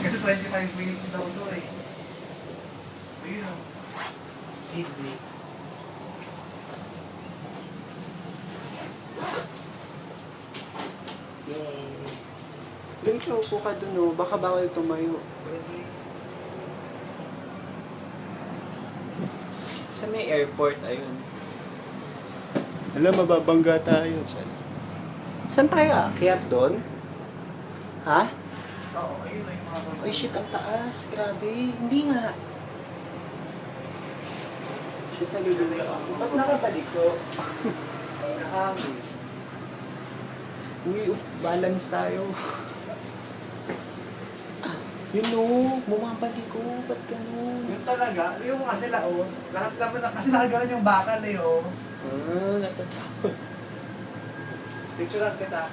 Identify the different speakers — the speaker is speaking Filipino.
Speaker 1: Kasi 25 minutes daw to eh. Ayun o. Sydney.
Speaker 2: Yay. Doon ka, upo ka dun o. Baka bawal tumayo.
Speaker 1: Pwede.
Speaker 2: Sa may airport, ayun. Alam, mababangga tayo. Saan tayo aakyat doon? Ha?
Speaker 1: Oo, ayun na yung mga bangka.
Speaker 2: Ay, shit, ang taas. Grabe. Hindi nga. Shit, naluluya ako. Ba't nakabalik ko?
Speaker 1: Nakahangin.
Speaker 2: Uy, balance tayo. Yun o, bumabalik ko. Ba't ganun?
Speaker 1: Yun talaga, yung mga sila oh, lahat naman, kasi nakagalan yung bakal eh oh.
Speaker 2: Natatakot.
Speaker 1: Picturean kita.